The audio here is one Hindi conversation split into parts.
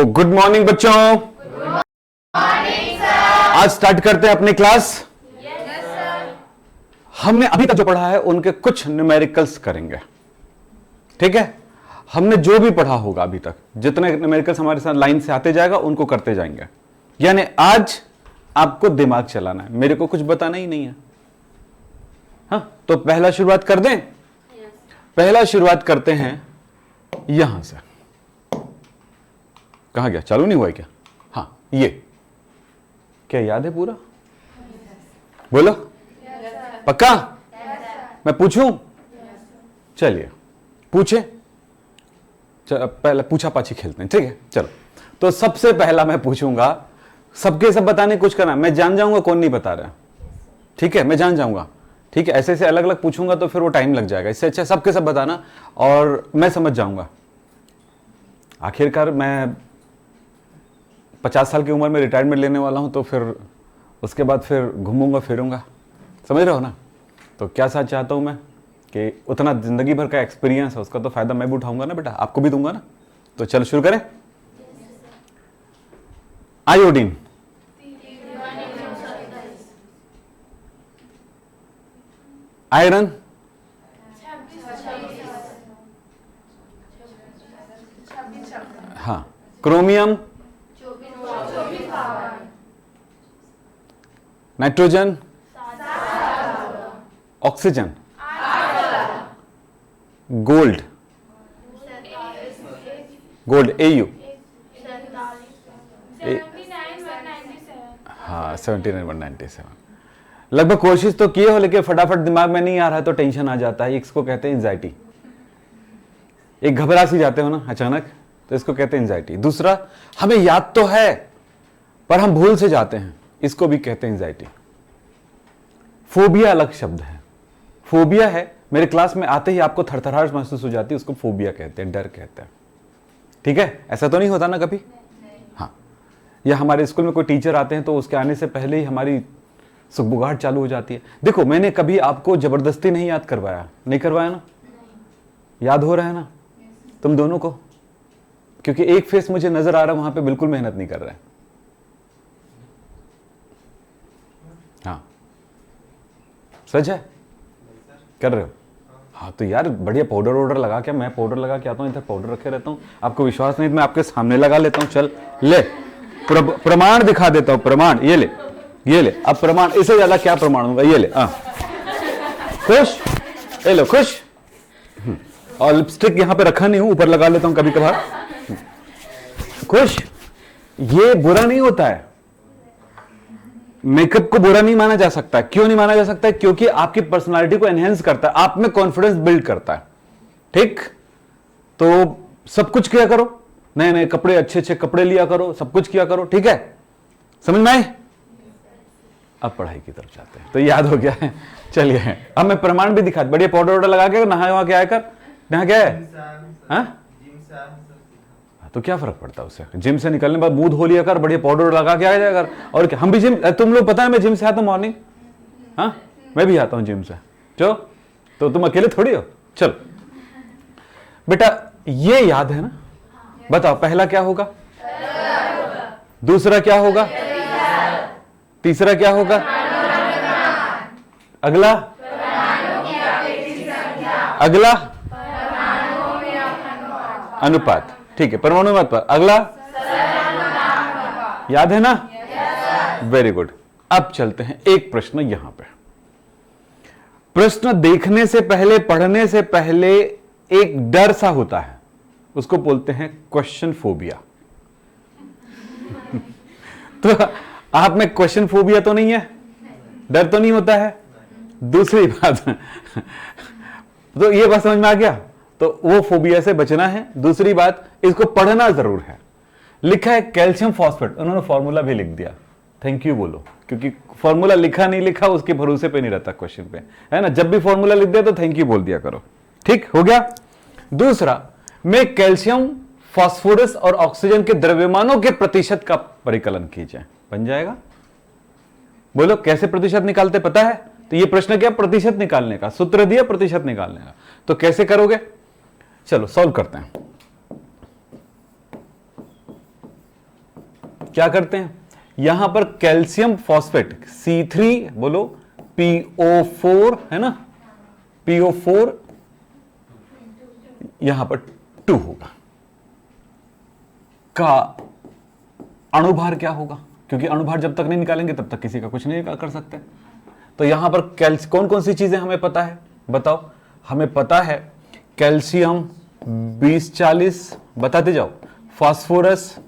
गुड मॉर्निंग बच्चों। आज स्टार्ट करते हैं अपनी क्लास। हमने अभी तक जो पढ़ा है उनके कुछ न्यूमेरिकल्स करेंगे, ठीक है। हमने जो भी पढ़ा होगा अभी तक, जितने न्यूमेरिकल्स हमारे साथ लाइन से आते जाएगा उनको करते जाएंगे। यानी आज आपको दिमाग चलाना है, मेरे को कुछ बताना ही नहीं है। हाँ, तो पहला शुरुआत कर दें। पहला शुरुआत करते हैं यहां से। कहां गया? चालू नहीं हुआ है क्या? हाँ, ये क्या याद है पूरा? बोलो। पक्का? मैं पूछूं? चलिए पूछे। पहले पूछा पाछी खेलते हैं, ठीक है। चलो, तो सबसे पहला मैं पूछूंगा, सबके सब बताने कुछ करना, मैं जान जाऊंगा कौन नहीं बता रहा, ठीक है। मैं जान जाऊंगा, ठीक है। ऐसे ऐसे अलग अलग पूछूंगा तो फिर वो टाइम लग जाएगा। इससे अच्छा सबके सब बताना और मैं समझ जाऊंगा। आखिरकार मैं 50 साल की उम्र में रिटायरमेंट लेने वाला हूं, तो फिर उसके बाद फिर घूमूंगा फिरूंगा, समझ रहे हो ना। तो क्या साथ चाहता हूं मैं कि उतना जिंदगी भर का एक्सपीरियंस है, उसका तो फायदा मैं भी उठाऊंगा ना बेटा, आपको भी दूंगा ना। तो चलो शुरू करें। आयोडीन, आयरन, हाँ, chromium, nitrogen, oxygen, gold, gold AU, हाँ 79,197। लगभग कोशिश तो किए हो, लेकिन फटाफट दिमाग में नहीं आ रहा है तो टेंशन आ जाता है। इसको कहते हैं एंजाइटी। एक घबरा सी जाते हो ना अचानक, तो इसको कहते हैं एंजाइटी। दूसरा, हमें याद तो है पर हम भूल से जाते हैं, इसको भी कहते हैं एंजाइटी। फोबिया अलग शब्द है। फोबिया है, मेरे क्लास में आते ही आपको थरथराहट महसूस हो जाती है, उसको फोबिया कहते हैं, डर कहते हैं, ठीक है। ऐसा तो नहीं होता ना कभी? हाँ, या हमारे स्कूल में कोई टीचर आते हैं तो उसके आने से पहले ही हमारी सुगबुगाहट चालू हो जाती है। देखो, मैंने कभी आपको जबरदस्ती नहीं याद करवाया, नहीं करवाया ना? याद हो रहा है ना तुम दोनों को? क्योंकि एक फेस मुझे नजर आ रहा है वहां पे बिल्कुल मेहनत नहीं कर रहा है। हाँ, सच है? कर रहे हो? हाँ, तो यार बढ़िया पाउडर वाउडर लगा के, मैं पाउडर लगा के आता हूँ, इधर पाउडर रखे रहता हूँ। आपको विश्वास नहीं, मैं आपके सामने लगा लेता हूँ। चल ले, प्रमाण दिखा देता हूँ। प्रमाण ये ले, ये ले। अब प्रमाण, इससे ज्यादा क्या प्रमाण होगा? ये ले। खुश? ये लो, खुश। और लिपस्टिक यहां पे रखा नहीं हूं, ऊपर लगा लेता हूं कभी कभार। खुश? ये बुरा नहीं होता है, मेकअप को बुरा नहीं माना जा सकता। क्यों नहीं माना जा सकता है? क्योंकि आपकी पर्सनालिटी को एनहेंस करता है, आप में कॉन्फिडेंस बिल्ड करता है, ठीक। तो सब कुछ किया करो, नए नए कपड़े, अच्छे अच्छे कपड़े लिया करो, सब कुछ किया करो, ठीक है। समझ में आए? अब पढ़ाई की तरफ जाते हैं। तो याद हो गया है? चलिए, अब मैं प्रमाण भी दिखा, बढ़िया पाउडर वाउडर लगा के नहा वहा के आकर। नहा क्या है? तो क्या फर्क पड़ता है उससे? जिम से निकलने बाद मुंह धो लिया कर, बढ़िया पाउडर लगा के आ जाया कर। और क्या, हम भी जिम, तुम लोग पता है मैं जिम से आता हूँ मॉर्निंग। हाँ, मैं भी आता हूँ जिम से। जो तो तुम अकेले थोड़ी हो। चलो बेटा, ये याद है ना? बताओ पहला क्या होगा, दूसरा क्या होगा, तीसरा क्या होगा, अगला, अगला अनुपात, ठीक है। परमाणु अनुपात, अगला याद है ना? Very good. अब चलते हैं एक प्रश्न यहां पे। प्रश्न देखने से पहले, पढ़ने से पहले एक डर सा होता है, उसको बोलते हैं क्वेश्चन फोबिया। तो आप में क्वेश्चन फोबिया तो नहीं है, डर तो नहीं होता है। दूसरी बात, तो ये बात समझ में आ गया, तो वो फोबिया से बचना है। दूसरी बात, इसको पढ़ना जरूर है। लिखा है कैल्शियम फॉस्फेट, उन्होंने फॉर्मूला भी लिख दिया, थैंक यू बोलो, क्योंकि फॉर्मूला लिखा नहीं लिखा उसके भरोसे पे नहीं रहता क्वेश्चन पे, है ना। जब भी फॉर्मूला लिख दिया तो थैंक यू बोल दिया करो, ठीक हो गया। दूसरा, में कैल्शियम, फास्फोरस और ऑक्सीजन के द्रव्यमानों के प्रतिशत का परिकलन कीजिए, बन जाएगा। बोलो कैसे प्रतिशत निकालते, पता है? तो ये प्रश्न क्या, प्रतिशत निकालने का सूत्र दिया, प्रतिशत निकालने का। तो कैसे करोगे? चलो सॉल्व करते हैं। क्या करते हैं, यहां पर कैल्शियम फॉस्फेट C3 बोलो PO4 है ना, PO4 यहां पर 2 होगा का अणुभार क्या होगा, क्योंकि अणुभार जब तक नहीं निकालेंगे तब तक किसी का कुछ नहीं कर सकते। तो यहां पर कौन कौन सी चीजें हमें पता है बताओ, हमें पता है कैल्शियम 20-40 बताते जाओ, फास्फोरस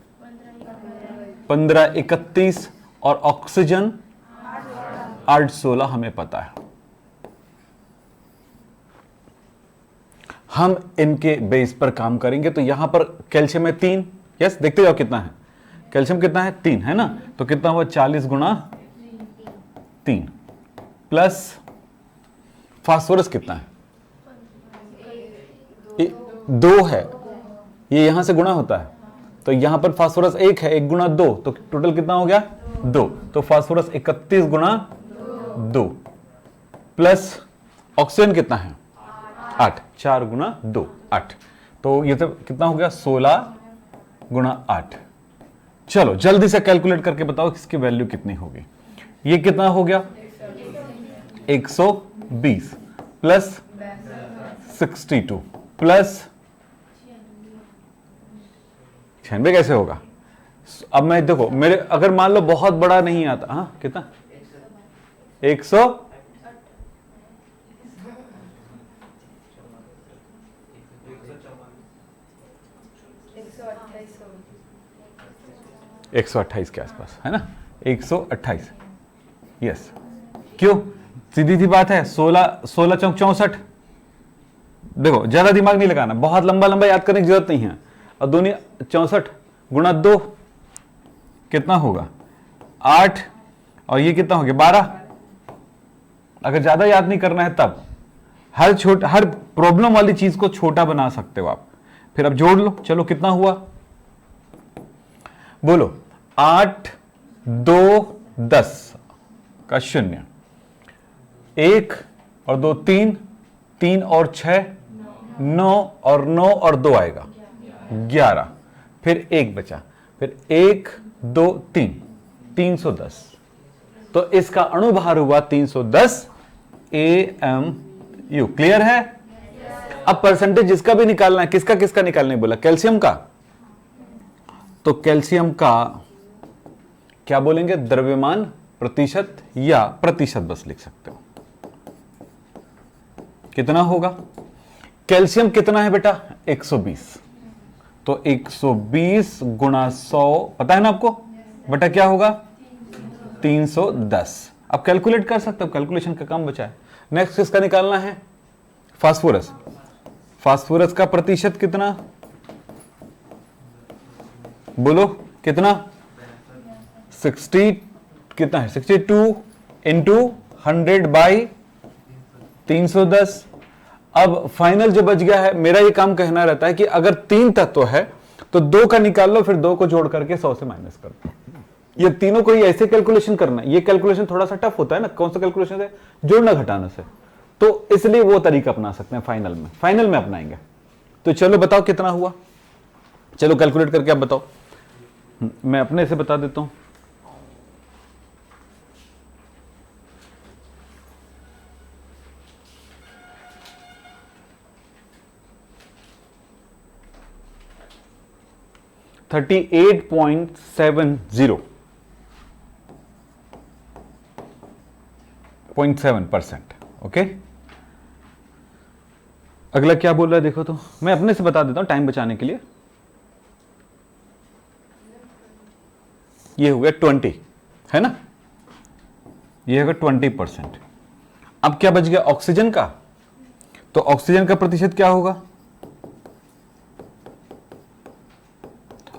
15-31 और ऑक्सीजन 8-16 हमें पता है। हम इनके बेस पर काम करेंगे। तो यहां पर कैल्शियम है 3, यस देखते जाओ कितना है, कैल्शियम कितना है 3 है ना, तो कितना हुआ 40 गुणा 3 प्लस फास्फोरस कितना है 2 है, ये यहां से गुणा होता है, तो यहां पर फास्फोरस 1 है, 1 गुणा 2 तो टोटल कितना हो गया 2, तो फास्फोरस 31 गुणा 2 प्लस ऑक्सीजन कितना है 8, 4 गुणा 2 8, तो ये तो कितना हो गया 16 गुणा 8। चलो जल्दी से कैलकुलेट करके बताओ इसकी वैल्यू कितनी होगी। ये कितना हो गया 120 प्लस 62 प्लस 96 कैसे होगा। अब मैं देखो मेरे अगर मान लो बहुत बड़ा नहीं आता, हाँ कितना 100 128 के आसपास है ना, 128 यस, क्यों सीधी सी बात है 16 चौक 64, देखो ज्यादा दिमाग नहीं लगाना, बहुत लंबा लंबा याद करने की जरूरत नहीं है। और दोनों 64 गुणा 2 कितना होगा 8 और ये कितना हो गया 12। अगर ज्यादा याद नहीं करना है तब हर प्रॉब्लम वाली चीज को छोटा बना सकते हो आप। फिर अब जोड़ लो, चलो कितना हुआ बोलो 8 2 10 का 0, 1 और 2 3, 3 और 6 9 और 9 और 2 आएगा 11, फिर 1 बचा, फिर 1 2 3 310, तो इसका अणुभार हुआ 310 AMU। क्लियर है। अब परसेंटेज जिसका भी निकालना है, किसका किसका निकालने बोला, कैल्शियम का, तो कैल्शियम का क्या बोलेंगे द्रव्यमान प्रतिशत या प्रतिशत बस लिख सकते हो। कितना होगा कैल्शियम कितना है बेटा 120, तो 120 गुणा 100 पता है ना आपको, बेटा क्या होगा 310। अब कैलकुलेट कर सकते हो, कैलकुलेशन का काम बचा है। नेक्स्ट किसका निकालना है फास्फोरस, फास्फोरस का प्रतिशत कितना बोलो कितना 60 कितना है 62 इंटू 100 बाई 310। अब फाइनल जो बच गया है, मेरा ये काम कहना रहता है कि अगर 3 तत्व है तो 2 का निकाल लो, फिर 2 को जोड़ करके 100 से माइनस कर दो। ये तीनों को ही ऐसे कैलकुलेशन करना है। ये कैलकुलेशन थोड़ा सा टफ होता है ना, कौन सा कैलकुलेशन है जोड़ना घटाना से, तो इसलिए वो तरीका अपना सकते हैं फाइनल में अपनाएंगे। तो चलो बताओ कितना हुआ, चलो कैलकुलेट करके आप बताओ। मैं अपने से बता देता हूं। .7%। ओके, अगला क्या बोल रहा है देखो, तो मैं अपने से बता देता हूं टाइम बचाने के लिए। ये हो गया 20 है ना, ये होगा 20%। अब क्या बच गया ऑक्सीजन का, तो ऑक्सीजन का प्रतिशत क्या होगा,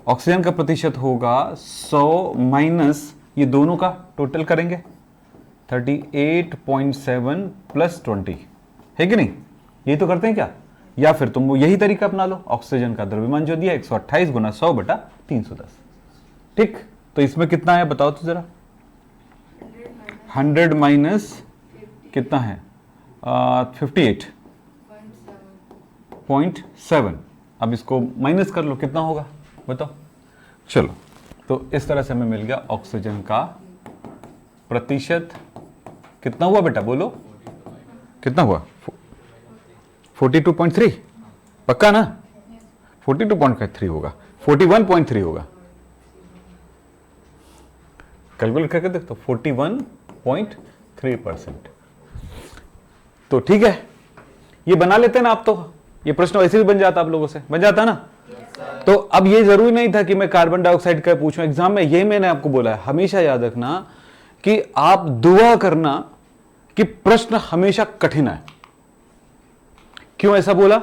ऑक्सीजन का प्रतिशत होगा 100 माइनस ये दोनों का टोटल करेंगे 38.7 प्लस 20 है कि नहीं, यही तो करते हैं क्या, या फिर तुम वो यही तरीका अपना लो। ऑक्सीजन का द्रव्यमान जो दिया 128 गुना 100 बटा 310। ठीक, तो इसमें कितना है बताओ तो जरा, 100 माइनस कितना है 58.7। अब इसको माइनस कर लो कितना होगा बताओ। चलो तो इस तरह से हमें मिल गया ऑक्सीजन का प्रतिशत कितना हुआ बेटा, बोलो कितना हुआ? 42.3 पक्का ना? 42.3 होगा, 41.3 होगा, कैलकुलेट करके देखो, 41.3%। तो ठीक है, ये बना लेते हैं ना आप, तो ये प्रश्न वैसे भी बन जाता आप लोगों से, बन जाता ना? तो अब ये जरूरी नहीं था कि मैं कार्बन डाइऑक्साइड का पूछूं एग्जाम में, ये मैंने आपको बोला है, हमेशा याद रखना कि आप दुआ करना कि प्रश्न हमेशा कठिन है। क्यों ऐसा बोला?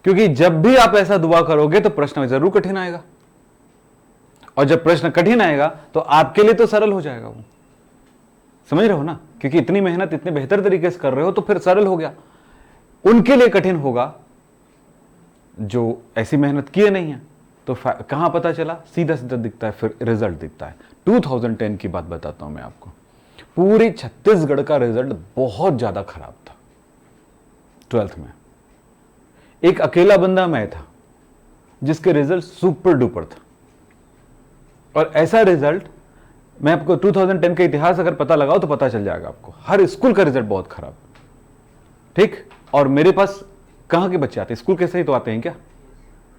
क्योंकि जब भी आप ऐसा दुआ करोगे तो प्रश्न जरूर कठिन आएगा, और जब प्रश्न कठिन आएगा तो आपके लिए तो सरल हो जाएगा वो, समझ रहे हो ना? क्योंकि इतनी मेहनत इतने बेहतर तरीके से कर रहे हो तो फिर सरल हो गया। उनके लिए कठिन होगा जो ऐसी मेहनत किए नहीं है। तो कहां पता चला? सीधा सीधा दिखता है, फिर रिजल्ट दिखता है। 2010 की बात बताता हूं मैं आपको, पूरे छत्तीसगढ़ का रिजल्ट बहुत ज्यादा खराब था 12th में। एक अकेला बंदा मैं था जिसके रिजल्ट सुपर डुपर था, और ऐसा रिजल्ट मैं आपको 2010 का इतिहास अगर पता लगाओ तो पता चल जाएगा आपको, हर स्कूल का रिजल्ट बहुत खराब, ठीक। और मेरे पास कहां के बच्चे आते हैं? स्कूल के से ही तो आते हैं क्या?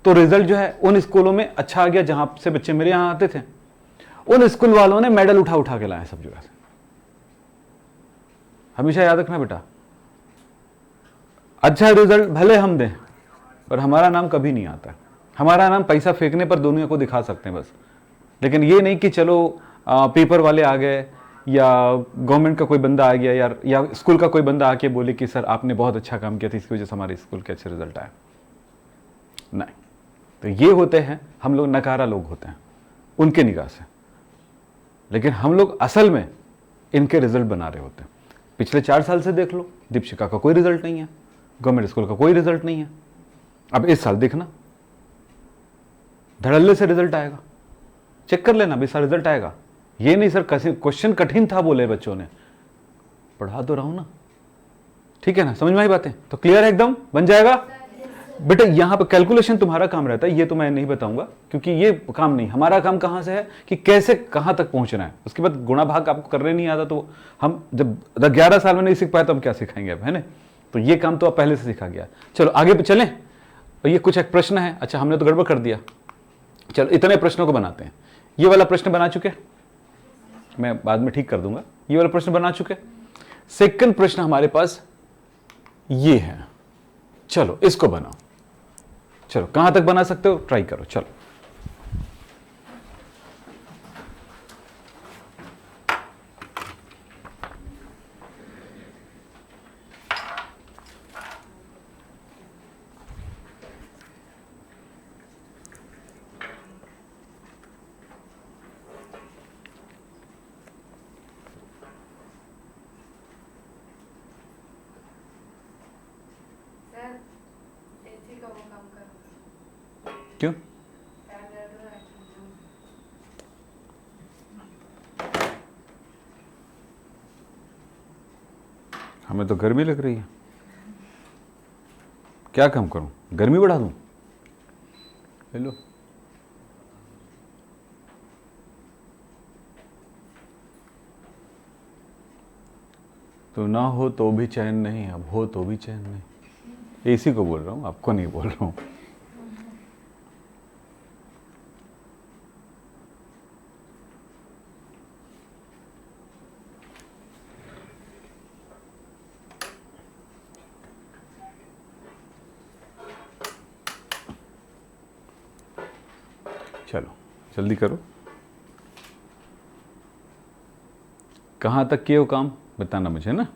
तो रिजल्ट जो है उन स्कूलों में अच्छा आ गया जहां से बच्चे मेरे यहां आते थे, उन स्कूल वालों ने मेडल उठा उठा के लाए सब जगह से। हमेशा याद रखना बेटा, अच्छा रिजल्ट भले हम दें पर हमारा नाम कभी नहीं आता। हमारा नाम पैसा फेंकने पर दुनिया को दिखा सकते हैं बस, लेकिन ये नहीं कि चलो पेपर वाले आ गए या गवर्नमेंट का कोई बंदा आ गया यार, या स्कूल का कोई बंदा आके बोले कि सर आपने बहुत अच्छा काम किया था, इसकी वजह से हमारे स्कूल के अच्छे रिजल्ट आए। नहीं, तो ये होते हैं हम लोग, नकारा लोग होते हैं उनके निगाह से, लेकिन हम लोग असल में इनके रिजल्ट बना रहे होते हैं। पिछले 4 साल से देख लो, दीपशिका का कोई रिजल्ट नहीं है, गवर्नमेंट स्कूल का कोई रिजल्ट नहीं है। अब इस साल देखना, धड़ल्ले से रिजल्ट आएगा, चेक कर लेना, इस साल रिजल्ट आएगा। ये नहीं सर क्वेश्चन कठिन था बोले बच्चों ने, पढ़ा तो रहा हूं ना, ठीक है ना? समझ में आई बातें? तो क्लियर है एकदम, बन जाएगा बेटा। यहां पर कैलकुलेशन तुम्हारा काम रहता है, ये तो मैं नहीं बताऊंगा क्योंकि ये काम नहीं, हमारा काम कहां से है कि कैसे कहां तक पहुंचना है। उसके बाद गुणा भाग आपको करने नहीं आता, तो हम जब 11 साल में नहीं सीख पाए तो हम क्या सिखाएंगे अब, है ना? तो ये काम तो आप पहले से सीखा गया। चलो आगे पे चलें, और ये कुछ एक प्रश्न है। अच्छा हमने तो गड़बड़ कर दिया, चलो इतने प्रश्नों को बनाते हैं। ये वाला प्रश्न बना चुके, मैं बाद में ठीक कर दूंगा। ये वाला प्रश्न बना चुके। सेकंड प्रश्न हमारे पास ये है, चलो इसको बनाओ। चलो कहां तक बना सकते हो ट्राई करो, चलो। क्यों? हमें तो गर्मी लग रही है, क्या काम करूं? गर्मी बढ़ा दूं? हेलो, तो ना हो तो भी चैन नहीं, अब हो तो भी चैन नहीं। इसी को बोल रहा हूं, आपको नहीं बोल रहा हूं। चलो जल्दी करो, कहां तक किए हो काम बताना मुझे ना।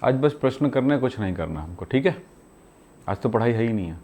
आज बस प्रश्न करना है, कुछ नहीं करना हमको, ठीक है? आज तो पढ़ाई है ही नहीं है।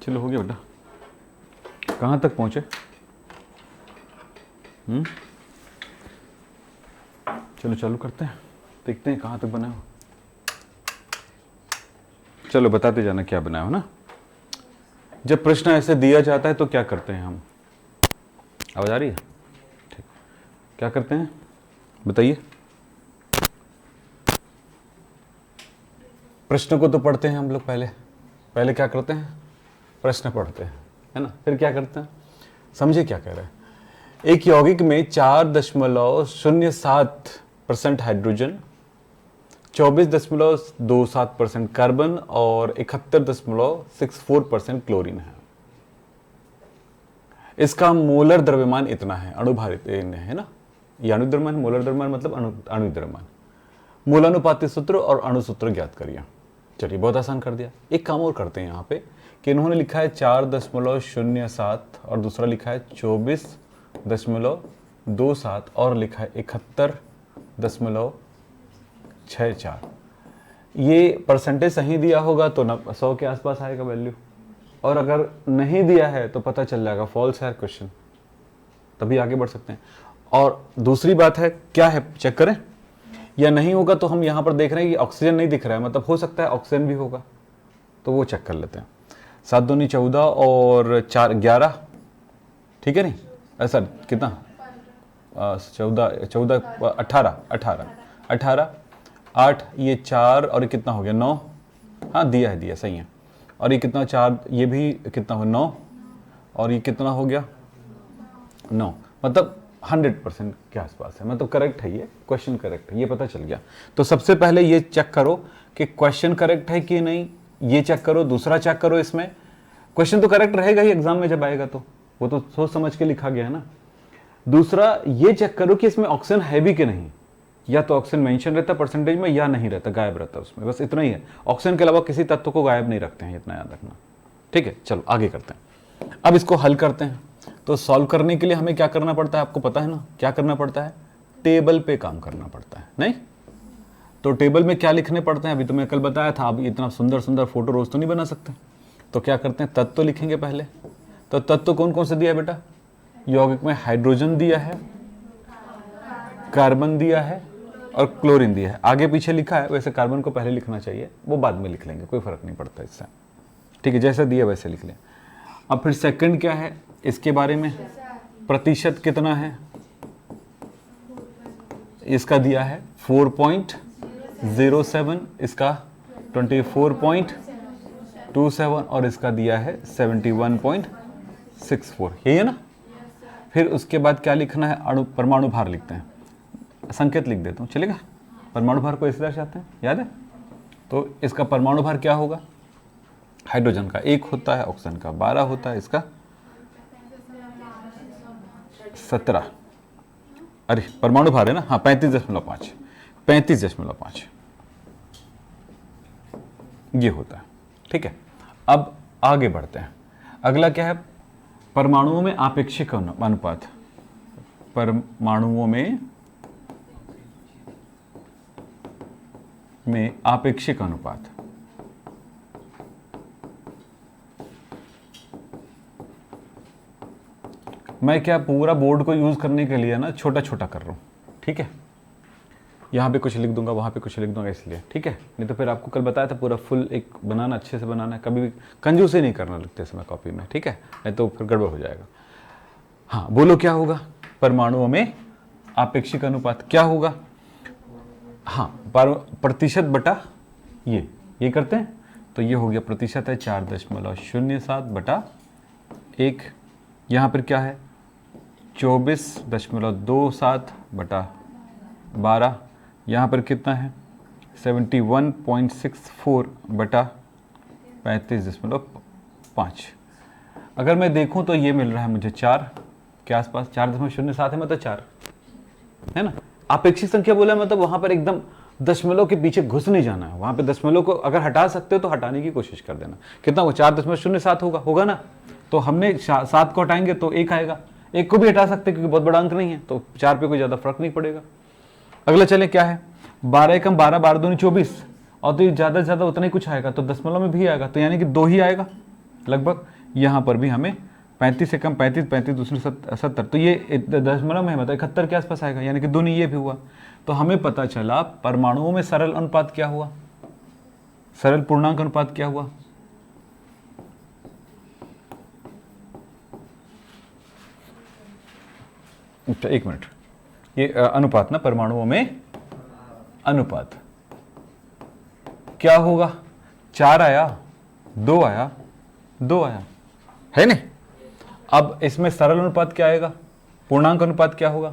चलो हो गया बेटा, कहाँ तक पहुँचे? चलो चालू करते हैं, देखते हैं कहाँ तक बना हो। चलो बताते जाना क्या बनाया हो ना। जब प्रश्न ऐसे दिया जाता है तो क्या करते हैं हम? आवाज आ रही है? ठीक, क्या करते हैं बताइए। प्रश्न को तो पढ़ते हैं हम लोग, पहले क्या करते हैं? प्रश्न पढ़ते हैं, है ना। फिर क्या करते हैं? समझे क्या कह रहे हैं। एक यौगिक में 4.07% हाइड्रोजन, 24.27% कार्बन और 71.64% क्लोरीन है। इसका मोलर द्रव्यमान इतना है, अणुभारित है ना, ये अणु द्रव्यमान, मोलर द्रव्यमान मतलब अणु द्रव्यमान। मूलानुपाती सूत्र और अणु सूत्र ज्ञात करिए। चलिए बहुत आसान कर दिया। एक काम और करते हैं यहाँ पे कि इन्होंने लिखा है 4.07 और दूसरा लिखा है 24.27 और लिखा है 71.64। ये परसेंटेज सही दिया होगा तो 100 के आसपास आएगा वैल्यू, और अगर नहीं दिया है तो पता चल जाएगा फॉल्स है क्वेश्चन, तभी आगे बढ़ सकते हैं। और दूसरी बात है क्या है, चेक करें या नहीं होगा। तो हम यहाँ पर देख रहे हैं कि ऑक्सीजन नहीं दिख रहा है, मतलब हो सकता है ऑक्सीजन भी होगा, तो वो चेक कर लेते हैं। 7 दूनी 14 और 4 11, ठीक है नहीं ऐसा कितना 14 18 8 ये 4 और ये कितना हो गया 9। हाँ दिया है सही है। और ये कितना 4, ये भी कितना हो 9 और ये कितना हो गया 9, मतलब 100% के आसपास है, मतलब करेक्ट है, ये क्वेश्चन करेक्ट है, ये पता चल गया। तो सबसे पहले ये चेक करो कि क्वेश्चन करेक्ट है कि नहीं, ये चेक करो। दूसरा चेक करो, इसमें क्वेश्चन तो करेक्ट रहेगा ही एग्जाम में जब आएगा, तो वो तो सोच समझ के लिखा गया है ना। दूसरा ये चेक करो कि इसमें ऑक्सीजन है भी कि नहीं, या तो ऑक्सीजन मेंशन रहता परसेंटेज में या नहीं रहता, गायब रहता उसमें, बस इतना ही है। ऑक्सीजन के अलावा किसी तत्व को गायब नहीं रखते हैं, इतना याद रखना, ठीक है। चलो आगे करते हैं, अब इसको हल करते हैं। तो सॉल्व करने के लिए हमें क्या करना पड़ता है, आपको पता है ना क्या करना पड़ता है? टेबल पे काम करना पड़ता है, नहीं? तो टेबल में क्या लिखने पड़ते हैं, अभी तो मैं कल बताया था। आप इतना सुंदर सुंदर फोटो रोज तो नहीं बना सकते, तो क्या करते हैं, तत्व लिखेंगे पहले। तो तत्व कौन कौन से दिया है बेटा? यौगिक में हाइड्रोजन दिया है, कार्बन दिया है और क्लोरीन दिया है। आगे पीछे लिखा है, वैसे कार्बन को पहले लिखना चाहिए, वो बाद में लिख लेंगे, कोई फर्क नहीं पड़ता इससे, ठीक है। जैसा दिया वैसे लिख लें। अब फिर सेकंड क्या है इसके बारे में, प्रतिशत कितना है, इसका दिया है 4.07, इसका 24.27 और इसका दिया है 71.64, यही है ना। फिर उसके बाद क्या लिखना है, अणु परमाणु भार लिखते हैं, संकेत लिख देता हूँ, चलेगा। परमाणु भार को इस तरह चाहते हैं, याद है। तो इसका परमाणु भार क्या होगा, हाइड्रोजन का 1 होता है, ऑक्सीजन का 12 होता है, इसका 17, अरे परमाणु भार है ना, हाँ 35.5 ये होता है, ठीक है। अब आगे बढ़ते हैं। अगला क्या है, परमाणुओं में आपेक्षिक अनुपात। परमाणुओं में आपेक्षिक अनुपात। मैं क्या पूरा बोर्ड को यूज करने के लिए ना छोटा छोटा कर रहा हूं, ठीक है। यहाँ पे कुछ लिख दूंगा, वहाँ पे कुछ लिख दूंगा, इसलिए, ठीक है। नहीं तो फिर आपको कल बताया था पूरा फुल एक बनाना, अच्छे से बनाना है, कभी भी कंजूसी नहीं करना लिखते समय कॉपी में, ठीक है, नहीं तो फिर गड़बड़ हो जाएगा। हाँ बोलो क्या होगा, परमाणुओं में आपेक्षिक अनुपात क्या होगा? हाँ प्रतिशत बटा ये करते हैं, तो ये हो गया प्रतिशत है 4.07/1। यहाँ पर क्या है 24.27/12। यहाँ पर कितना है 71.64/35.5। अगर मैं देखूं तो ये मिल रहा है मुझे 4 के आसपास, 4.07 है, मतलब 4 है ना। आपेक्षिक संख्या बोला मतलब वहां पर एकदम दशमलव के पीछे घुस नहीं जाना है, वहां पे दशमलव को अगर हटा सकते हो तो हटाने की कोशिश कर देना। कितना होगा 4.07 होगा ना। तो हमने 7 को हटाएंगे तो 1 आएगा, 1 को भी हटा सकते क्योंकि बहुत बड़ा अंक नहीं है, तो 4 पे कोई ज्यादा फर्क नहीं पड़ेगा। अगला चले क्या है 12 एकम 12, 12 दूनी 24, और तो ज्यादा से ज्यादा उतना ही कुछ आएगा, तो दशमलव में भी आएगा, तो यानी कि 2 ही आएगा, लगभग। यहाँ पर भी हमें 35 से कम 35, 35 दूसरी 70, तो ये दशमलव में मतलब 71 के आसपास आएगा, यानी कि दोनों ये भी हुआ। तो हमें पता चला परमाणुओं में सरल अनुपात क्या हुआ, सरल पूर्णांक अनुपात क्या हुआ। एक मिनट, ये अनुपात ना, परमाणुओं में अनुपात क्या होगा, 4 आया, 2 आया, 2 आया, है नहीं। अब इसमें सरल अनुपात क्या आएगा, पूर्णांक अनुपात क्या होगा,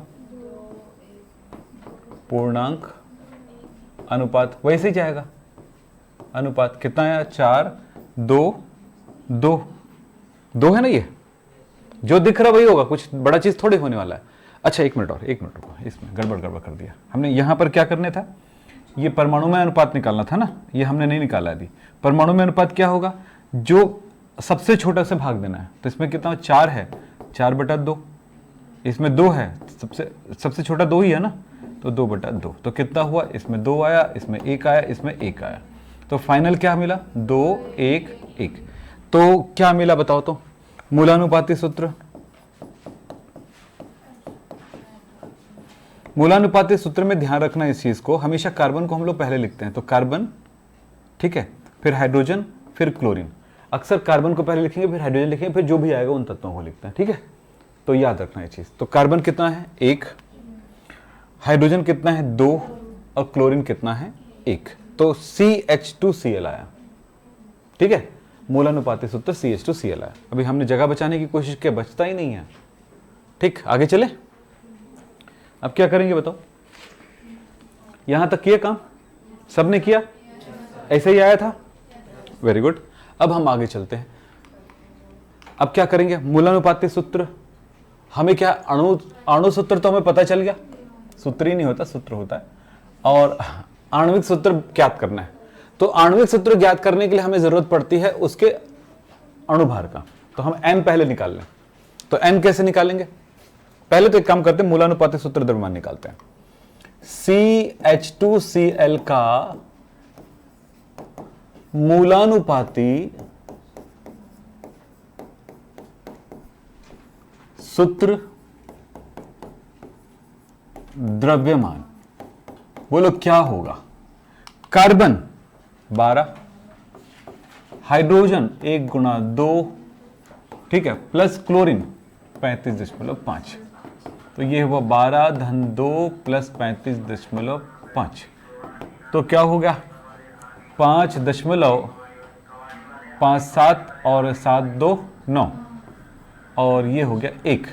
पूर्णांक अनुपात वैसे ही जाएगा। अनुपात कितना आया, 4, 2, 2, 2 है ना, ये जो दिख रहा वही होगा, कुछ बड़ा चीज थोड़ी होने वाला है। अच्छा एक मिनट रुको, इसमें गड़बड़ कर दिया हमने। यहां पर क्या करने था, ये परमाणु में अनुपात निकालना था ना, ये हमने नहीं निकाला अभी। परमाणु में अनुपात क्या होगा, जो सबसे छोटा से भाग देना है। तो इसमें कितना, 4 है, 4/2, इसमें 2 है, सबसे छोटा 2 ही है ना, तो 2/2। तो कितना हुआ, इसमें 2 आया, इसमें 1 आया, इसमें 1 आया। तो फाइनल क्या मिला, 2, 1, 1। तो क्या मिला बताओ तो, मूलानुपाती सूत्र। मूलानुपाती सूत्र में ध्यान रखना इस चीज को, हमेशा कार्बन को हम लोग पहले लिखते हैं, तो कार्बन, ठीक है, फिर हाइड्रोजन, फिर क्लोरीन। अक्सर कार्बन को पहले लिखेंगे, फिर हाइड्रोजन लिखेंगे, फिर जो भी आएगा उन तत्वों को लिखते हैं, ठीक है। तो याद रखना ये चीज। तो कार्बन कितना है, 1, हाइड्रोजन कितना है, 2, और क्लोरीन कितना है, 1। तो CH2Cl आया, ठीक है। मूलानुपाती सूत्र CH2Cl आया। अभी हमने जगह बचाने की कोशिश की, बचता ही नहीं है, ठीक। आगे चले, अब क्या करेंगे बताओ, यहां तक किया काम, सबने किया, ऐसे ही आया था, वेरी गुड। अब हम आगे चलते हैं। अब क्या करेंगे, मूलानुपाती सूत्र, हमें क्या, अणु सूत्र तो हमें पता चल गया, सूत्र ही नहीं होता, सूत्र होता है। और आणविक सूत्र ज्ञात करना है। तो आणविक सूत्र ज्ञात करने के लिए हमें जरूरत पड़ती है उसके अणुभार का। तो हम n पहले निकाल लें। तो n कैसे निकालेंगे, पहले तो एक काम करते हैं, मूलानुपाती सूत्र द्रव्यमान निकालते हैं। CH2Cl का मूलानुपाती सूत्र द्रव्यमान, बोलो क्या होगा। कार्बन 12, हाइड्रोजन 1 × 2, ठीक है, प्लस क्लोरीन 35.5। तो ये हुआ 12 धन 2 प्लस 35.5। तो क्या हो गया, 5.57 और 7, 2, 9, और ये हो गया 1,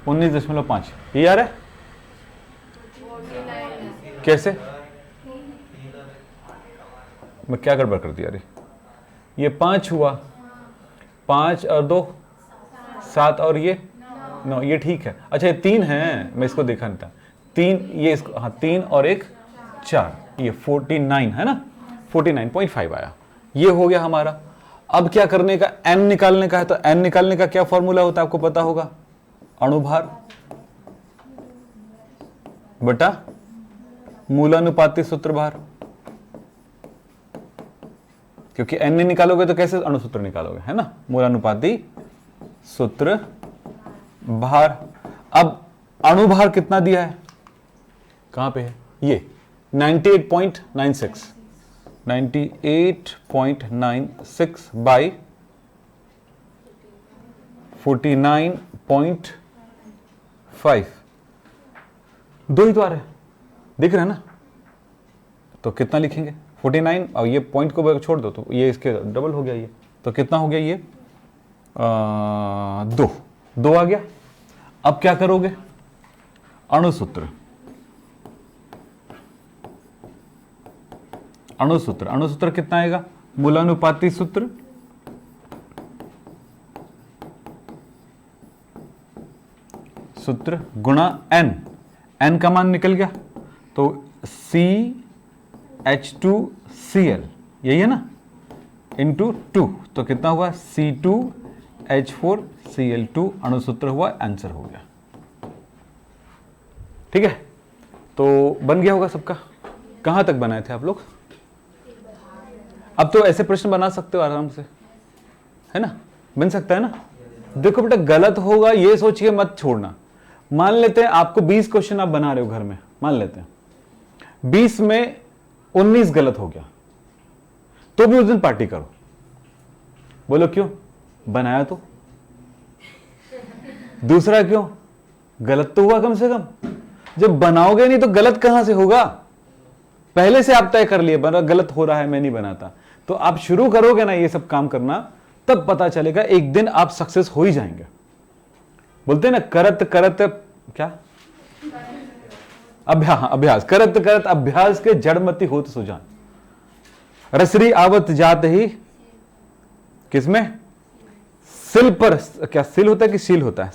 19.5। ये आ रहा है कैसे, मैं क्या गड़बड़ कर दिया, अरे ये 5 हुआ, 5 और 2 7, और ये 9, ये ठीक है। अच्छा ये 3 है, मैं इसको देखा नहीं था, 3 ये इसको, हाँ 3 और 1 4, ये 49 है ना, 49.5 आया। ये हो गया हमारा। अब क्या करने का, n निकालने का है। तो n निकालने का क्या फॉर्मूला होता है, आपको पता होगा, अणुभार बटा मूलानुपाती सूत्र भार। क्योंकि n नहीं निकालोगे तो कैसे अणुसूत्र निकालोगे, है ना, मूलानुपाती सूत्र भार। अब अणुभार कितना दिया है, कहां पे है, ये 98.96, 98.96 बाई 49.5, 2 ही तो आ रहे हैं, दिख रहा है ना। तो कितना लिखेंगे, 49, और ये पॉइंट को छोड़ दो तो ये इसके डबल हो गया ये। तो कितना हो गया ये, 2 आ गया। अब क्या करोगे, अणुसूत्र, अणुसूत्र कितना आएगा, मूलानुपाती सूत्र गुणा n का मान निकल गया। तो CH2Cl यही है ना, इंटू 2, तो कितना हुआ, C2H4Cl2 अणुसूत्र हुआ, आंसर हो गया। ठीक है, तो बन गया होगा सबका। कहां तक बनाए थे आप लोग, अब तो ऐसे प्रश्न बना सकते हो आराम से, है ना, बन सकता है ना। देखो बेटा गलत होगा ये सोच के मत छोड़ना। मान लेते हैं आपको 20 क्वेश्चन आप बना रहे हो घर में, मान लेते हैं 20 में 19 गलत हो गया, तो भी उस दिन पार्टी करो। बोलो क्यों? बनाया तो। दूसरा क्यों? गलत तो हुआ कम से कम। जब बनाओगे नहीं तो गलत कहां से होगा? पहले से आप तय कर लिए गलत हो रहा है, मैं नहीं बनाता। तो आप शुरू करोगे ना ये सब काम करना, तब पता चलेगा एक दिन आप सक्सेस हो ही जाएंगे। बोलते हैं ना करत करत क्या अभ्यास, करत करत अभ्यास के जड़मती होत सुजान। रसरी आवत जात ही किसमें? सिल पर, क्या सिल होता है कि सील होता है?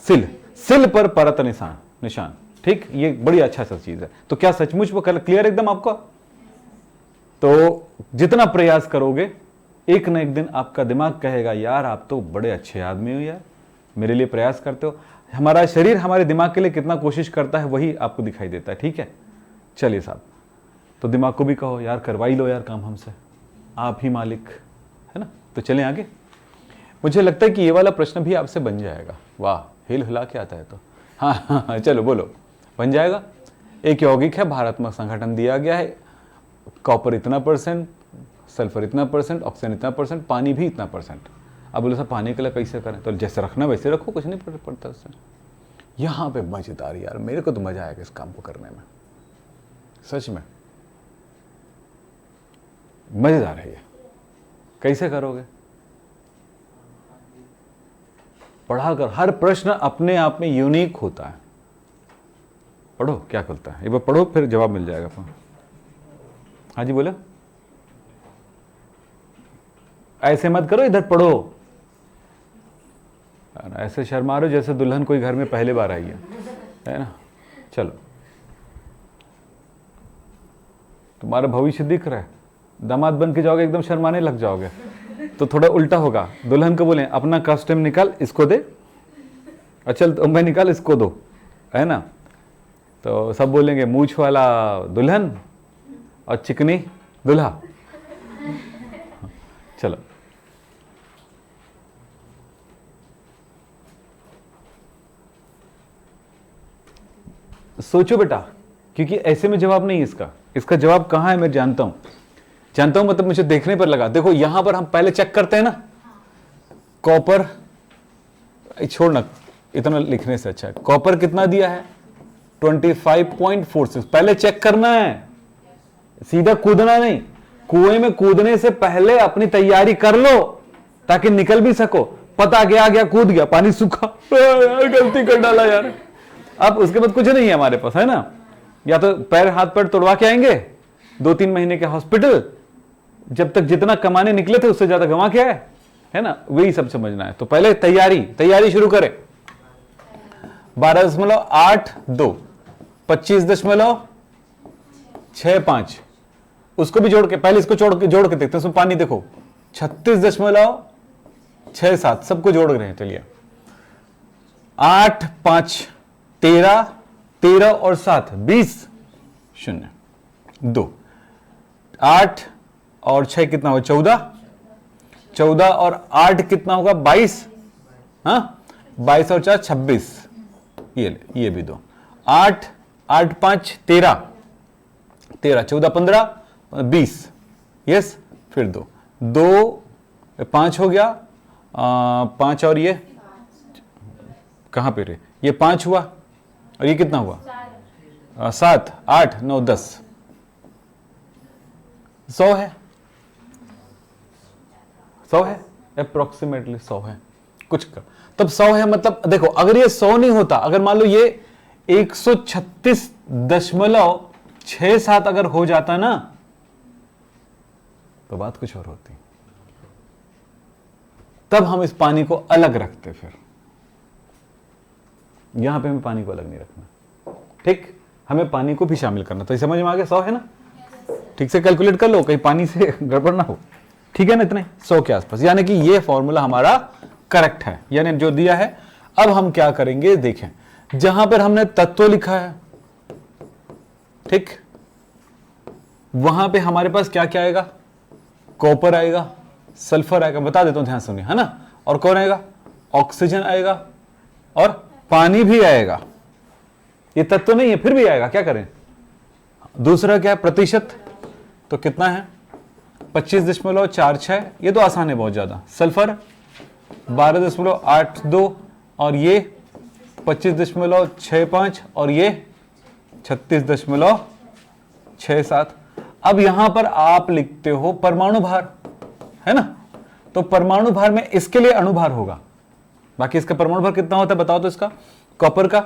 सिल पर परत निशान। ठीक, ये बड़ी अच्छा सा चीज है। तो क्या सचमुच वो क्लियर एकदम आपको? तो जितना प्रयास करोगे एक न एक दिन आपका दिमाग कहेगा यार आप तो बड़े अच्छे आदमी हो यार, मेरे लिए प्रयास करते हो। हमारा शरीर हमारे दिमाग के लिए कितना कोशिश करता है वही आपको दिखाई देता है। ठीक है, चलिए साहब, तो दिमाग को भी कहो यार करवाई लो यार काम हमसे, आप ही मालिक, है ना। तो चलें आगे। मुझे लगता है कि ये वाला प्रश्न भी आपसे बन जाएगा। वाह, हिल हिला के आता है तो। हाँ, चलो बोलो, बन जाएगा। एक यौगिक है, भारात्मक संगठन दिया गया है, कॉपर इतना परसेंट, सल्फर इतना परसेंट, ऑक्सीजन इतना परसेंट, पानी भी इतना परसेंट। अब बोले साहब पानी के लिए कैसे करें? तो जैसे रखना वैसे रखो, कुछ नहीं पड़ता उससे। यहाँ पे मजेदार यार, मेरे को तो मजा आएगा इस काम को करने में, सच में मजेदार है ये। कैसे करोगे? पढ़ाकर। हर प्रश्न अपने आप में यूनिक होता है। पढ़ो क्या करता है, एक बार पढ़ो फिर जवाब मिल जाएगा आपको। हाँ जी बोले, ऐसे मत करो, इधर पढ़ो। ऐसे शर्मा रहे जैसे दुल्हन कोई घर में पहले बार आई है ना। चलो, तुम्हारा भविष्य दिख रहा है, दामाद बन के जाओगे एकदम शर्माने लग जाओगे। तो थोड़ा उल्टा होगा, दुल्हन को बोले अपना कॉस्ट्यूम निकाल इसको दे, अच्छा तो मैं निकाल इसको दो, है ना। तो सब बोलेंगे मूछ वाला दुल्हन और चिकनी दुल्हा। चलो, सोचो बेटा, क्योंकि ऐसे में जवाब नहीं है इसका। इसका जवाब कहां है मैं जानता हूं मतलब मुझे देखने पर लगा। देखो यहां पर हम पहले चेक करते हैं ना, कॉपर, छोड़ना इतना लिखने से अच्छा है। कॉपर कितना दिया है? 25.46। पहले चेक करना है, सीधा कूदना नहीं। कुएं में कूदने से पहले अपनी तैयारी कर लो ताकि निकल भी सको। पता गया कूद गया, पानी सूखा, यार गलती कर डाला यार। अब उसके बाद कुछ नहीं है हमारे पास, है ना। या तो पैर हाथ पैर तोड़वा के आएंगे, 2-3 महीने के हॉस्पिटल, जब तक जितना कमाने निकले थे उससे ज्यादा गंवा के आए, है ना। वही सब समझना है। तो पहले तैयारी शुरू करें। 12.82, 25.65, उसको भी जोड़ के, पहले इसको जोड़ के देखते हैं, उसमें पानी देखो 36.67, सबको जोड़ रहे हैं। चलिए 8, 5, 13, 13 और 7, 20, 0, 2, 8 और 6 कितना होगा? 14, 14 और 8 कितना होगा? 22, हाँ 22 और 4 26, ये भी 2, 8, 8, 5, 13, 13, 14, 15, 20, यस। फिर 2, 5 हो गया, 5 और ये कहां पे रहे? ये 5 हुआ और ये कितना हुआ? 7, 8, 9, 10, 100 है। 100 है, अप्रोक्सीमेटली 100 है कुछ का। तब 100 है मतलब देखो, अगर ये 100 नहीं होता, अगर मान लो ये 136.67 अगर हो जाता ना, तो बात कुछ और होती। तब हम इस पानी को अलग रखते। फिर यहां पे हमें पानी को अलग नहीं रखना, ठीक, हमें पानी को भी शामिल करना। तो समझ में आ गया? 100 है ना। ठीक से कैलकुलेट कर लो, कहीं पानी से गड़बड़ ना हो, ठीक है ना। इतने 100 के आसपास, यानी कि ये फॉर्मूला हमारा करेक्ट है, यानी जो दिया है। अब हम क्या करेंगे, देखें, जहां पर हमने तत्व लिखा है, ठीक, वहां पे हमारे पास क्या क्या आएगा? कॉपर आएगा, सल्फर आएगा, बता देता हूं, ध्यान सुनिए, है ना। और कौन आएगा? ऑक्सीजन आएगा और पानी भी आएगा। ये तत्व नहीं है फिर भी आएगा, क्या करें? दूसरा क्या है? प्रतिशत, तो कितना है? 25.46। ये तो आसान है बहुत ज्यादा। सल्फर 12.82 और ये 25.65 और ये 36.67। अब यहां पर आप लिखते हो परमाणु भार, है ना? तो परमाणु भार में इसके लिए अणुभार होगा। बाकी इसका परमाणु भार कितना होता है बताओ तो इसका, कॉपर का?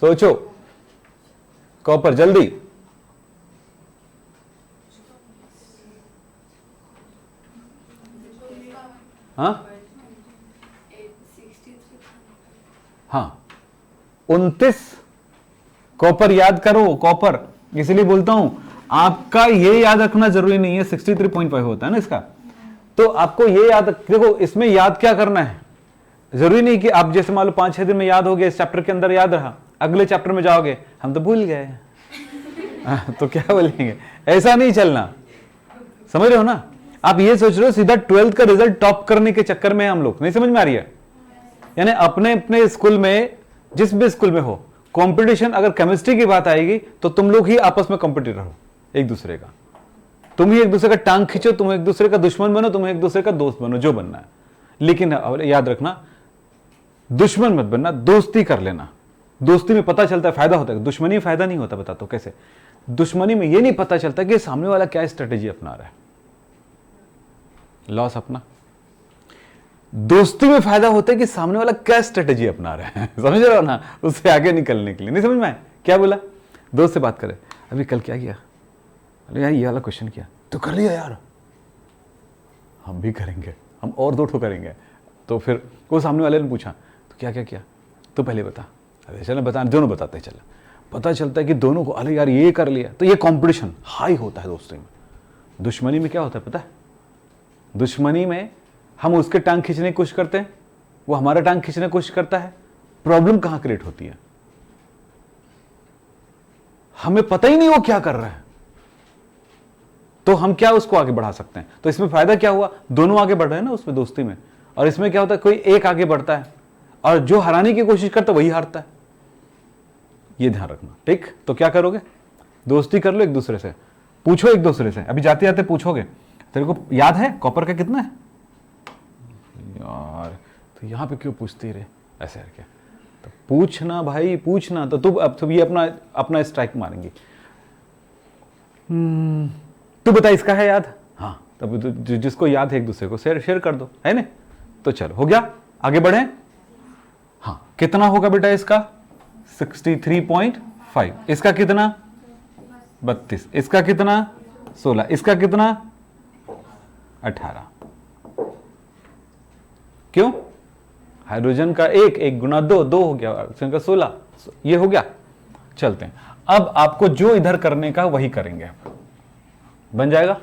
सोचो, कॉपर जल्दी। हाँ 29 कॉपर याद करो, कॉपर। इसलिए बोलता हूं आपका ये याद रखना जरूरी नहीं है, 63.5 होता है ना इसका। तो आपको ये याद, देखो इसमें याद क्या करना है, जरूरी नहीं कि आप जैसे मान लो 5-6 दिन में याद हो गया, इस चैप्टर के अंदर याद रहा, अगले चैप्टर में जाओगे हम तो भूल गए तो क्या बोलेंगे? ऐसा नहीं चलना, समझ रहे हो ना? आप ये सोच रहे हो सीधा 12th का रिजल्ट टॉप करने के चक्कर में हम लोग, नहीं समझ में आ रही है? यानी अपने अपने स्कूल में, जिस भी स्कूल में हो, कंपटीशन अगर केमिस्ट्री की बात आएगी तो तुम लोग ही आपस में कंपटीटर हो एक दूसरे का। तुम ही एक दूसरे का टांग खींचो, तुम एक दूसरे का दुश्मन बनो, तुम एक दूसरे का दोस्त बनो, जो बनना है। लेकिन याद रखना, दुश्मन मत बनना, दोस्ती कर लेना। दोस्ती में पता चलता है फायदा होता है, दुश्मनी में फायदा नहीं होता। बताता हूं कैसे। दुश्मनी में यह नहीं पता चलता कि सामने वाला क्या स्ट्रेटेजी अपना रहा है, लॉस अपना। दोस्ती में फायदा होता है कि सामने वाला क्या स्ट्रेटेजी अपना रहा है समझ रहे हो ना? उससे आगे निकलने के लिए। नहीं समझ में आया क्या बोला? दोस्त से बात करे, अभी कल क्या किया? अरे यार ये वाला क्वेश्चन किया तो कर लिया यार, हम भी करेंगे, हम और 2 ठो करेंगे। तो फिर वो सामने वाले ने पूछा तो क्या क्या किया, तो पहले बता। अरे चलो बता, दोनों बताते चला, पता चलता है कि दोनों को, अरे यार ये कर लिया। तो ये कंपटीशन हाई होता है दोस्ती में। दुश्मनी में क्या होता है पता है? दुश्मनी में हम उसके टांग खींचने की कोशिश करते हैं, वो हमारा टांग खींचने की कोशिश करता है। प्रॉब्लम कहां क्रिएट होती है? हमें पता ही नहीं वो क्या कर रहा है, तो हम क्या उसको आगे बढ़ा सकते हैं? तो इसमें फायदा क्या हुआ? दोनों आगे बढ़ रहे हैं ना उसमें, दोस्ती में। और इसमें क्या होता है, कोई एक आगे बढ़ता है और जो हराने की कोशिश करता है वही हारता है। ये ध्यान रखना, ठीक? तो क्या करोगे? दोस्ती कर लो एक दूसरे से, पूछो एक दूसरे से। अभी जाते जाते पूछोगे, तेरे को याद है कॉपर का कितना है यार? तो यहां पे क्यों पूछती रहे ऐसे करके? तो पूछना भाई, पूछना। तो अब ये अपना अपना स्ट्राइक मारेंगे। तू बता इसका है याद? हाँ, तब जिसको याद है एक दूसरे को शेयर कर दो, है ना? तो चलो हो गया, आगे बढ़े। हाँ, कितना होगा बेटा इसका? 63.5। इसका कितना? 32। इसका कितना? 16। इसका कितना? 18। क्यों? हाइड्रोजन का 1 गुना 2 हो गया, ऑक्सीजन का 16, ये हो गया। चलते हैं, अब आपको जो इधर करने का वही करेंगे। बन जाएगा?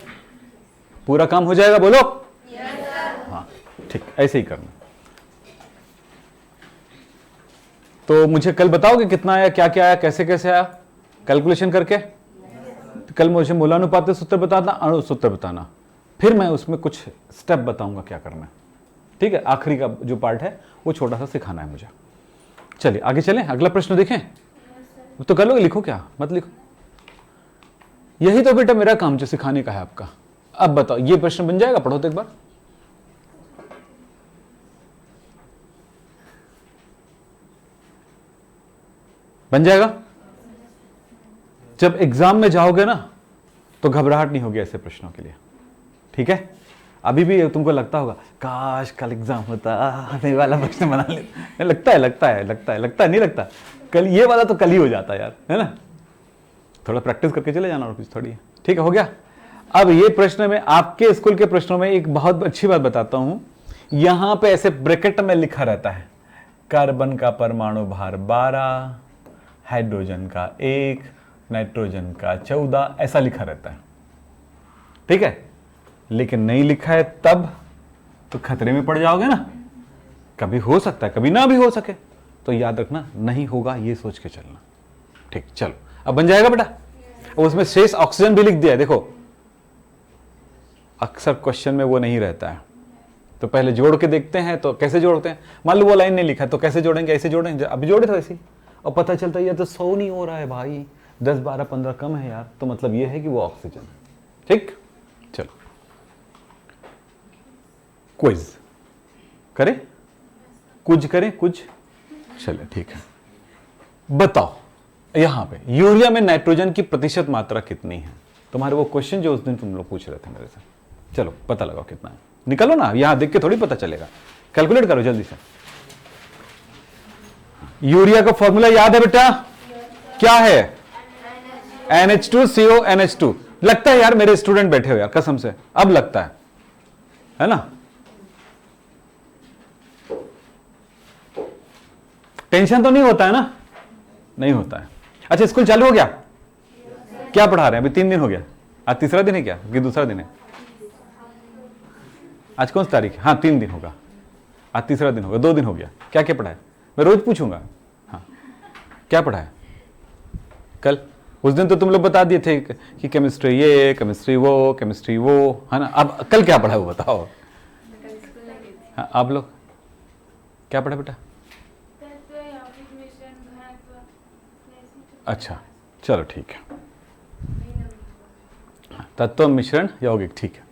पूरा काम हो जाएगा? बोलो हाँ, ठीक, ऐसे ही करना। तो मुझे कल बताओगे कितना आया, क्या क्या आया, कैसे कैसे आया, कैलकुलेशन करके? कल मुझे मूलानुपात सूत्र बताना, अणु सूत्र बताना, फिर मैं उसमें कुछ स्टेप बताऊंगा क्या करना है। ठीक है, आखिरी का जो पार्ट है वो छोटा सा सिखाना है मुझे। चलिए आगे चलें, अगला प्रश्न देखें। तो कर लोगे? लिखो क्या मत लिखो, यही तो बेटा मेरा काम जो सिखाने का है आपका। अब बताओ ये प्रश्न बन जाएगा? पढ़ो तो एक बार। बन जाएगा? जब एग्जाम में जाओगे ना तो घबराहट नहीं होगी ऐसे प्रश्नों के लिए, ठीक है? अभी भी तुमको लगता होगा काश कल एग्जाम होता, ये वाला प्रश्न बना ले। लगता है नहीं लगता? कल ये वाला तो कल ही हो जाता यार, है ना? थोड़ा प्रैक्टिस करके चले जाना और कुछ थोड़ी। ठीक है, हो गया। अब ये प्रश्न में, आपके स्कूल के प्रश्नों में एक बहुत अच्छी बात बताता हूं। यहां पे ऐसे ब्रैकेट में लिखा रहता है कार्बन का परमाणु भार 12, हाइड्रोजन का 1, नाइट्रोजन का 14, ऐसा लिखा रहता है, ठीक है? लेकिन नहीं लिखा है तब तो खतरे में पड़ जाओगे ना। कभी हो सकता है, कभी ना भी हो सके, तो याद रखना नहीं होगा ये सोच के चलना। ठीक, चलो अब बन जाएगा बेटा। और उसमें शेष ऑक्सीजन भी लिख दिया है, देखो अक्सर क्वेश्चन में वो नहीं रहता है। तो पहले जोड़ के देखते हैं, तो कैसे जोड़ते हैं, मान लो वो लाइन नहीं लिखा तो कैसे जोड़ेंगे, ऐसे जोड़ेंगे, अभी जोड़े तो ऐसे ही, और पता चलता है ये तो 100 नहीं हो रहा है भाई, 10, 12, 15 कम है यार, तो मतलब ये है कि वो ऑक्सीजन है। ठीक, चलो क्विज करें, कुछ करें कुछ, चले ठीक है। बताओ यहां पे यूरिया में नाइट्रोजन की प्रतिशत मात्रा कितनी है? तुम्हारे वो क्वेश्चन जो उस दिन तुम लोग पूछ रहे थे मेरे से, चलो पता लगाओ कितना है, निकालो ना, यहां देख के थोड़ी पता चलेगा, कैलकुलेट करो जल्दी से। यूरिया का फॉर्मूला याद है बेटा, क्या है? NH2CO NH2। लगता है यार मेरे स्टूडेंट बैठे हो यार, कसम से अब लगता है ना? टेंशन तो नहीं होता है ना? नहीं होता है। अच्छा स्कूल चालू हो गया? क्या पढ़ा रहे हैं? अभी 3 दिन हो गया, आज तीसरा दिन है क्या कि दूसरा दिन है? आज कौन सी तारीख है? हाँ 3 दिन होगा, आज तीसरा दिन होगा, 2 दिन हो गया। क्या क्या पढ़ा है? मैं रोज पूछूंगा। हाँ क्या पढ़ा है कल? उस दिन तो तुम लोग बता दिए थे कि केमिस्ट्री ये, केमिस्ट्री वो, है ना? अब कल क्या पढ़ा है वो बताओ। हाँ आप लोग क्या पढ़ा बेटा? अच्छा चलो ठीक है, तत्व मिश्रण यौगिक, ठीक है।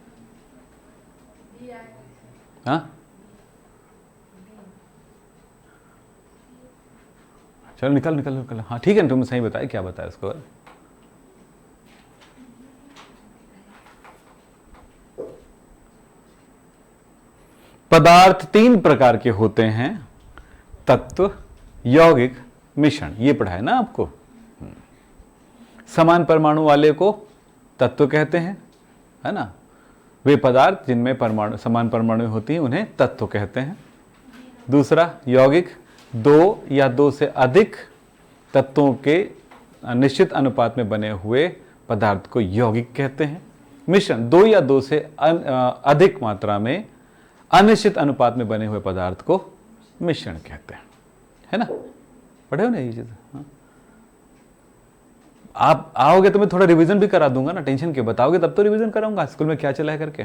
हाँ चलो निकल। हाँ ठीक है, तुम सही बताए, क्या बताया उसको? पदार्थ 3 प्रकार के होते हैं, तत्व, यौगिक, मिश्रण, ये पढ़ा है ना आपको। समान परमाणु वाले को तत्व कहते हैं, है ना? वे पदार्थ जिनमें परमाणु समान परमाणु होती हैं उन्हें तत्व कहते हैं। दूसरा यौगिक, 2 या 2 से अधिक तत्वों के निश्चित अनुपात में बने हुए पदार्थ को यौगिक कहते हैं। मिश्रण, 2 या 2 से अधिक मात्रा में अनिश्चित अनुपात में बने हुए पदार्थ को मिश्रण कहते हैं, है ना? पढ़े हो ना ये चीज? हाँ? आप आओगे तो मैं थोड़ा रिवीजन भी करा दूंगा ना, टेंशन के बताओगे तब तो रिवीजन कराऊंगा, स्कूल में क्या चला है करके।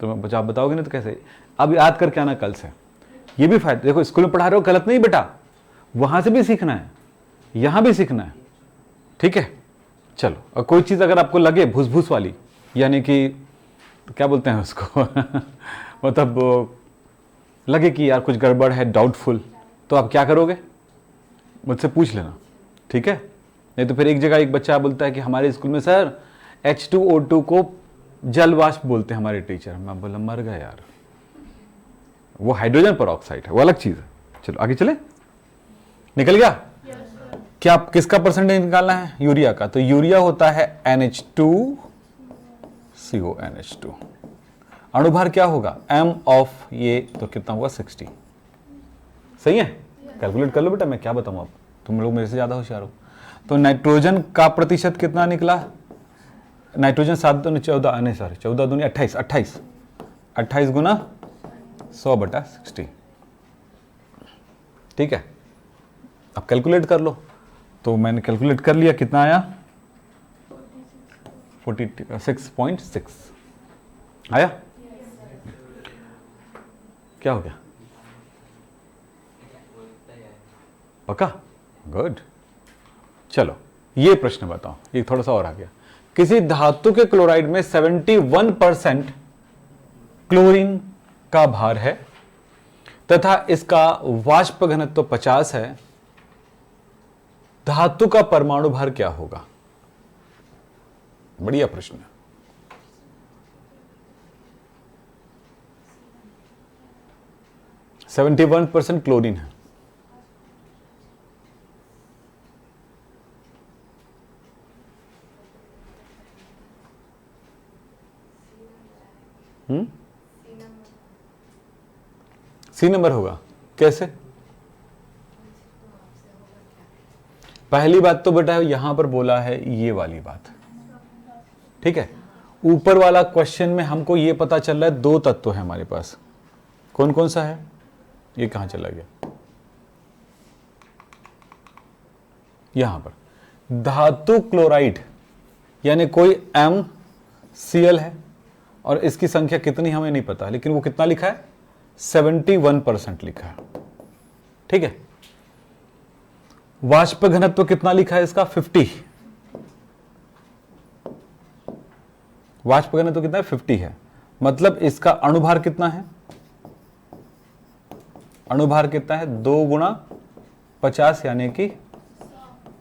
तो मैं आप बताओगे नहीं तो कैसे? अब याद करके आना कल से, ये भी फायदा। देखो स्कूल में पढ़ा रहे हो गलत नहीं बेटा, वहां से भी सीखना है, यहां भी सीखना है, ठीक है? चलो, और कोई चीज अगर आपको लगे भूस वाली, यानी कि क्या बोलते हैं उसको मतलब लगे कि यार कुछ गड़बड़ है, डाउटफुल, तो आप क्या करोगे? मुझसे पूछ लेना, ठीक है? नहीं तो फिर एक जगह एक बच्चा बोलता है कि हमारे स्कूल में सर H2O2 को जल वाष्प बोलते हैं हमारे टीचर। मैं बोला मर गया यार, वो हाइड्रोजन पेरोक्साइड है, वो अलग चीज है। चलो आगे चले, निकल गया? क्या किसका परसेंटेज निकालना है? यूरिया का। तो यूरिया होता है NH2CO NH2। अणुभार क्या होगा? M ऑफ ये तो कितना होगा? 60। सही है? कैलकुलेट कर लो बेटा, मैं क्या बताऊं, आप तुम लोग मेरे से ज्यादा होशियार हो। तो नाइट्रोजन का प्रतिशत कितना निकला? नाइट्रोजन 7 दूनी 14, नहीं सॉरी 14 दूनी 28, 28 गुना 100/60, ठीक है? अब कैलकुलेट कर लो। तो मैंने कैलकुलेट कर लिया, कितना आया? 46.6 आया। क्या हो गया? पक्का? गुड। चलो ये प्रश्न बताओ, ये थोड़ा सा और आ गया। किसी धातु के क्लोराइड में 71% क्लोरीन का भार है तथा इसका वाष्प घनत्व 50 है, धातु का परमाणु भार क्या होगा? बढ़िया प्रश्न है। है 71% क्लोरीन है। सी नंबर होगा। कैसे? पहली बात तो बेटा यहां पर बोला है ये वाली बात, ठीक है? ऊपर वाला क्वेश्चन में हमको ये पता चल रहा है 2 तत्व है हमारे पास। कौन कौन सा है? ये कहां चला गया? यहां पर धातु क्लोराइड यानी कोई MCl है और इसकी संख्या कितनी हमें नहीं पता, लेकिन वो कितना लिखा है 71% लिखा है। ठीक है, वाष्प घनत्व कितना लिखा है इसका 50, वाष्प घनत्व कितना है 50 है, मतलब इसका अणुभार कितना है, अणुभार कितना है 2 गुणा 50 यानी कि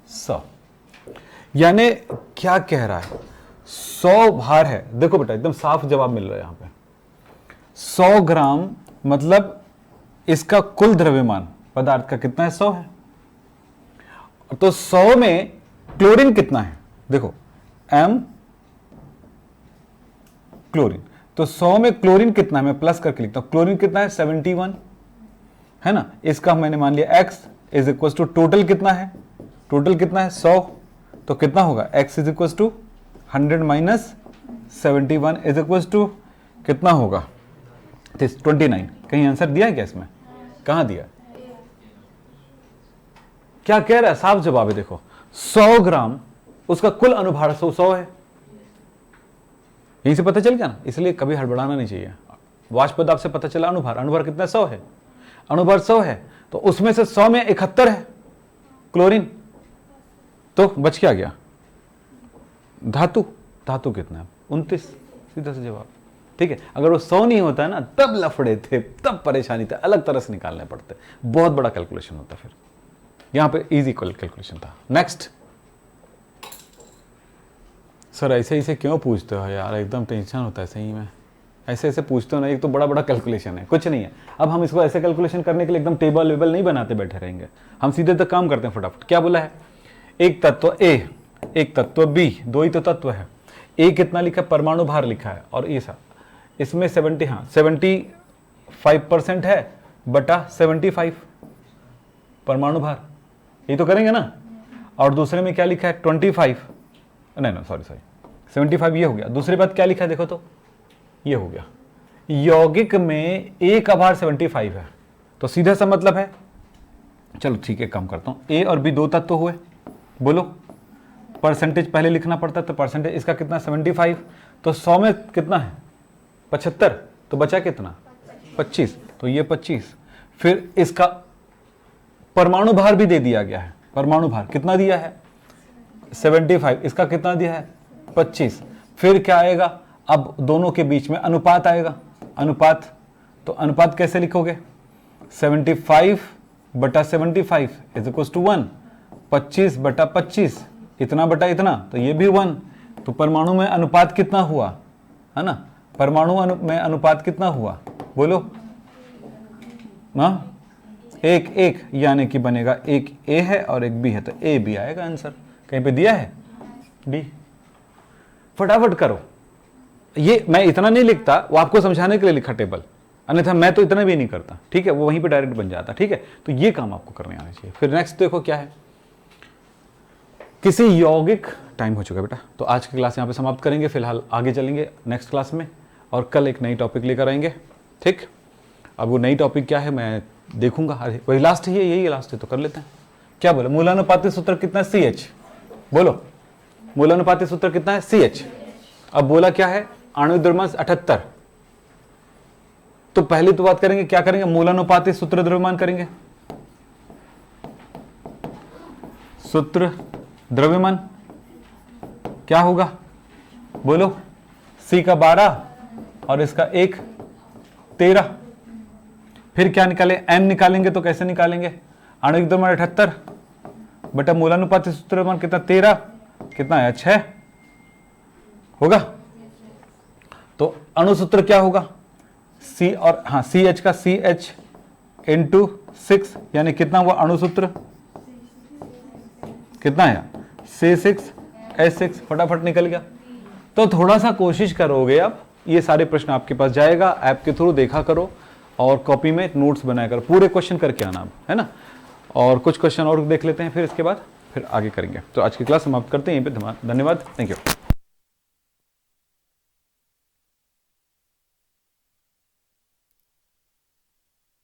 100। यानी क्या कह रहा है 100 भार है। देखो बेटा एकदम साफ जवाब मिल रहा है यहां पे, 100 ग्राम मतलब इसका कुल द्रव्यमान पदार्थ का कितना है 100 है। तो 100 में क्लोरीन कितना है, देखो m क्लोरीन, तो 100 में क्लोरीन कितना है, मैं प्लस करके लिखता हूं, क्लोरीन कितना है 71 है ना। इसका मैंने मान लिया x is equal to total कितना है, टोटल कितना है 100, तो कितना होगा x is equal to 100 minus 71 is equal to कितना होगा 29। कहीं आंसर दिया है क्या इसमें, कहां दिया, क्या कह रहा है, साफ जवाब है। देखो 100 ग्राम उसका कुल अणुभार 100 है, यहीं से पता चल गया ना, इसलिए कभी हड़बड़ाना नहीं चाहिए। वाष्प पदार्थ से पता चला अणुभार, अणुभार कितना 100 है, अणुभार 100 है, तो उसमें से 100 में 71 है क्लोरीन, तो बच क्या गया धातु, धातु कितना है 29, सीधा सा जवाब। ठीक है, अगर वो 100 नहीं होता है ना तब लफड़े थे, तब परेशानी था, अलग तरह से निकालने पड़ते, बहुत बड़ा कैलकुलेशन होता, फिर यहां पे इजी कैलकुलेशन था। नेक्स्ट, सर ऐसे ऐसे क्यों पूछते हो यार, एकदम टेंशन होता है सही में, ऐसे ऐसे पूछते हो ना, एक तो बड़ा बड़ा कैलकुलेशन है, कुछ नहीं है। अब हम इसको ऐसे कैलकुलेशन करने के लिए एकदम टेबल वेबल नहीं बनाते बैठे रहेंगे, हम सीधे तक काम करते हैं फटाफट। क्या बोला है, एक तत्व A एक तत्व B, दो ही तो तत्व है। A कितना लिखा है, परमाणु भार लिखा है, और ये सा इसमें 75% है बटा 75 परमाणु भार, ये तो करेंगे ना। और दूसरे में क्या लिखा है 25, नहीं सॉरी 75 ये हो गया। दूसरी बात क्या लिखा है देखो तो, ये हो गया यौगिक में A का भार 75 है, तो सीधा सा मतलब है, चलो ठीक है काम करता हूं, A और B दो तत्व हुए, बोलो परसेंटेज पहले लिखना पड़ता है, तो परसेंटेज इसका कितना 75, तो 100 में कितना है 75, तो बचा कितना 25, तो ये 25। फिर इसका परमाणु भार भी दे दिया गया है, परमाणु भार कितना दिया है 75, इसका कितना दिया है 25। फिर क्या आएगा, अब दोनों के बीच में अनुपात आएगा, अनुपात, तो अनुपात कैसे लिखोगे 75 बटा 75 इज इक्वल टू 1, 25 बटा 25 इतना बटा इतना, तो ये भी 1। तो परमाणु में अनुपात कितना हुआ है ना, परमाणु में अनुपात कितना हुआ बोलो ना, 1-1, यानी कि बनेगा एक A है और एक B है, तो A B आएगा आंसर। कहीं पे दिया है B, फटाफट करो। ये मैं इतना नहीं लिखता, वो आपको समझाने के लिए लिखा टेबल, अन्यथा मैं तो इतना भी नहीं करता। ठीक है, वो वहीं पे डायरेक्ट बन जाता। ठीक है, तो ये काम आपको करने आना चाहिए। फिर नेक्स्ट देखो क्या है, किसी यौगिक, टाइम हो चुका बेटा, तो आज की क्लास यहाँ पे समाप्त करेंगे। फिलहाल आगे चलेंगे नेक्स्ट क्लास में, और कल एक नई टॉपिक लेकर आएंगे। ठीक, अब वो नई टॉपिक क्या है मैं देखूंगा। अरे वही लास्ट ही है, यही लास्ट है, तो कर लेते हैं। क्या बोले, मूलानुपाती सूत्र कितना है CH, बोलो मूलानुपाती सूत्र कितना है CH। अब बोला क्या है, आणविक द्रव्यमान 78। तो पहली तो बात करेंगे, क्या करेंगे, मूलानुपाती सूत्र द्रव्यमान करेंगे, सूत्र द्रव्यमान क्या होगा बोलो, C का 12 और इसका 1 13। फिर क्या निकाले, M निकालेंगे, तो कैसे निकालेंगे, आणविक द्रव्यमान 78 बटा मूलानुपाती सूत्र द्रव्यमान कितना 13, कितना है 6 होगा। तो अणुसूत्र क्या होगा, C और हाँ CH का CH इंटू 6, यानी कितना हुआ अणुसूत्र, कितना है C6H6, फटाफट निकल गया। तो थोड़ा सा कोशिश करोगे, अब ये सारे प्रश्न आपके पास जाएगा, ऐप के थ्रू देखा करो और कॉपी में नोट्स बनाया करो, पूरे क्वेश्चन करके आना है ना। और कुछ क्वेश्चन और देख लेते हैं, फिर इसके बाद फिर आगे करेंगे। तो आज की क्लास समाप्त करते हैं यहीं पे। धन्यवाद, थैंक यू।